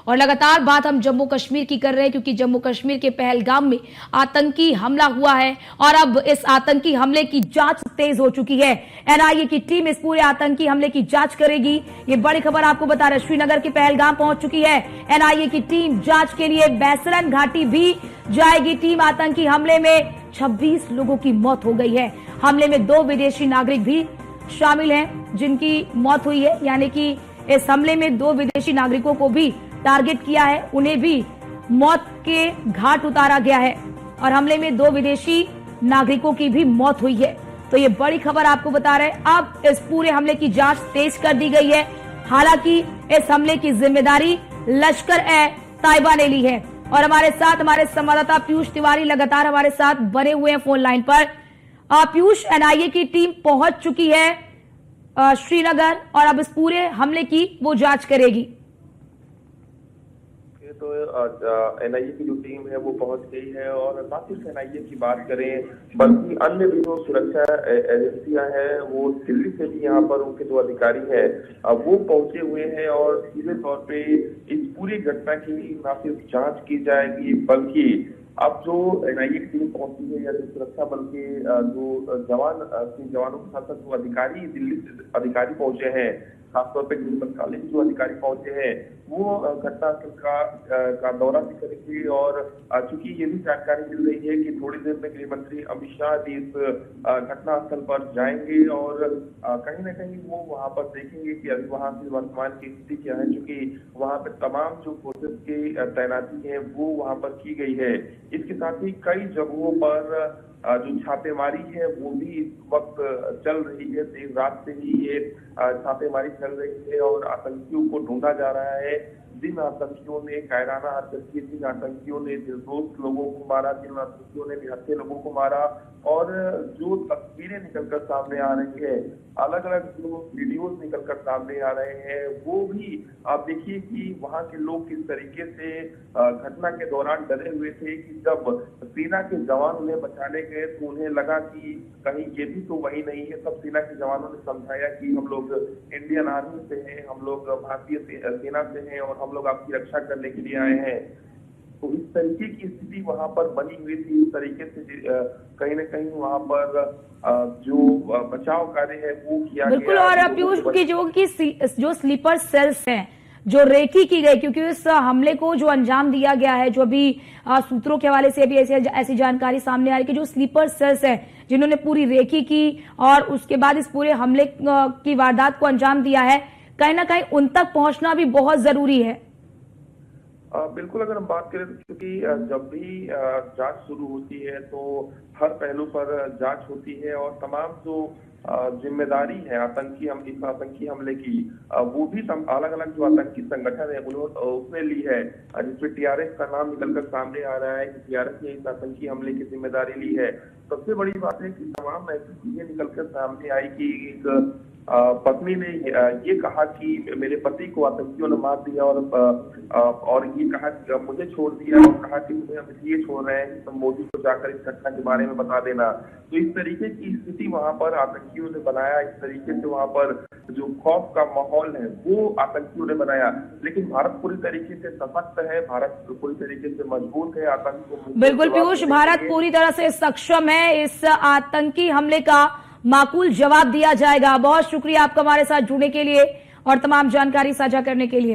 और लगातार बात हम जम्मू कश्मीर की कर रहे हैं, क्योंकि जम्मू कश्मीर के पहलगाम में आतंकी हमला हुआ है और अब इस आतंकी हमले की जांच तेज हो चुकी है। एनआईए की टीम इस पूरे आतंकी हमले की जांच करेगी। ये बड़ी खबर आपको बता रहे, श्रीनगर के पहलगाम पहुंच चुकी है एनआईए की टीम। जांच के लिए बैसरन घाटी भी जाएगी टीम। आतंकी हमले में 26 लोगों की मौत हो गई है। हमले में 2 विदेशी नागरिक भी शामिल हैं जिनकी मौत हुई है, यानी कि इस हमले में 2 विदेशी नागरिकों को भी टारगेट किया है, उन्हें भी मौत के घाट उतारा गया है और हमले में 2 विदेशी नागरिकों की भी मौत हुई है। तो ये बड़ी खबर आपको बता रहे हैं। अब इस पूरे हमले की जांच तेज कर दी गई है। हालांकि इस हमले की जिम्मेदारी लश्कर-ए-तैयबा ने ली है और हमारे साथ हमारे संवाददाता पीयूष तिवारी लगातार हमारे साथ बने हुए हैं फोन लाइन पर। पीयूष, एनआईए की टीम पहुंच चुकी है श्रीनगर और अब इस पूरे हमले की वो जांच करेगी। तो एनआईए की जो टीम है वो पहुंच गई है और ना सिर्फ एनआईए की बात करें बल्कि अन्य भी जो सुरक्षा एजेंसियां हैं वो दिल्ली से भी यहाँ पर उनके जो अधिकारी हैं वो पहुंचे हुए हैं और सीधे तौर पे इस पूरी घटना की ना सिर्फ जांच की जाएगी बल्कि अब जो एनआईए की टीम पहुंची है या जो सुरक्षा बल के जो जवानों के साथ साथ जो अधिकारी दिल्ली से अधिकारी पहुंचे हैं, खासतौर पे गृह मंत्रालय के जो अधिकारी पहुंचे हैं वो घटनास्थल का दौरा भी करेंगे और चूंकि ये भी जानकारी मिल रही है कि थोड़ी देर में गृह मंत्री अमित शाह भी इस घटनास्थल पर जाएंगे और कहीं ना कहीं वो वहां पर देखेंगे कि अभी वहां की वर्तमान की स्थिति क्या है, क्योंकि वहां पर तमाम जो फोर्सेस की तैनाती है वो वहां पर की गई है। इसके साथ ही कई जगहों पर जो छापेमारी है वो भी इस वक्त चल रही है। देर रात से ही ये छापेमारी चल रही है और आतंकियों को ढूंढा जा रहा है। जिन आतंकियों ने कायराना हरकत की, जिन आतंकियों ने निर्दोष लोगों को मारा, जिन आतंकियों ने निहत्थे लोगों को मारा और जो तस्वीरें निकलकर सामने आ रही है, अलग अलग जो वीडियोस निकलकर सामने आ रहे हैं, वो भी आप देखिए कि वहां के लोग किस तरीके से घटना के दौरान डरे हुए थे कि जब सेना के जवान उन्हें बचाने गए तो उन्हें लगा कि कहीं ये भी तो वही नहीं है। तब सेना के जवानों ने समझाया कि हम लोग इंडियन आर्मी से हैं, हम लोग भारतीय सेना से हैं और हम लोग आपकी रक्षा करने के लिए आए हैं। तो इस तरीके की स्थिति वहां पर बनी हुई थी। इस तरीके से कहीं न कहीं वहां पर जो बचाव कार्य है वो किया गया। बिल्कुल। और पीयूष की जो स्लीपर सेल्स हैं जो रेकी की गई, क्योंकि इस हमले को जो अंजाम दिया गया है, जो अभी सूत्रों के हवाले से अभी ऐसी जानकारी सामने आ रही है कि जो स्लीपर सेल्स हैं जिन्होंने पूरी रेकी की और उसके बाद इस पूरे हमले की वारदात को अंजाम दिया है, कहीं ना कहीं उन तक पहुंचना भी बहुत जरूरी है। बिल्कुल। अगर हम बात करें तो क्योंकि जब भी जांच शुरू होती है तो हर पहलू पर जांच होती है और तमाम जो जिम्मेदारी है इस आतंकी हमले की वो भी अलग अलग जो आतंकी संगठन है उसने ली है, जिसमें टीआरएस का नाम निकलकर सामने आ रहा है कि टीआरएस ने इस आतंकी हमले की जिम्मेदारी ली है। सबसे बड़ी बात है कि तमाम ऐसी चीजें निकलकर सामने आई कि एक पत्नी ने ये कहा कि मेरे पति को आतंकियों ने मार दिया और ये कहा कि मुझे छोड़ दिया और कहा कि तुम्हें हम इसलिए छोड़ रहे हैं कि तुम मोदी को जाकर इस घटना के बारे में बता देना। तो इस तरीके की स्थिति वहां पर आतंकियों ने बनाया। इस तरीके से वहां पर जो खौफ का माहौल है वो आतंकियों ने बनाया। लेकिन भारत पूरी तरीके से सशक्त है, भारत पूरी तरीके से मजबूत है। आतंक को बिल्कुल पीयूष, भारत पूरी तरह से सक्षम है। इस आतंकी हमले का माकूल जवाब दिया जाएगा। बहुत शुक्रिया आपका हमारे साथ जुड़ने के लिए और तमाम जानकारी साझा करने के लिए।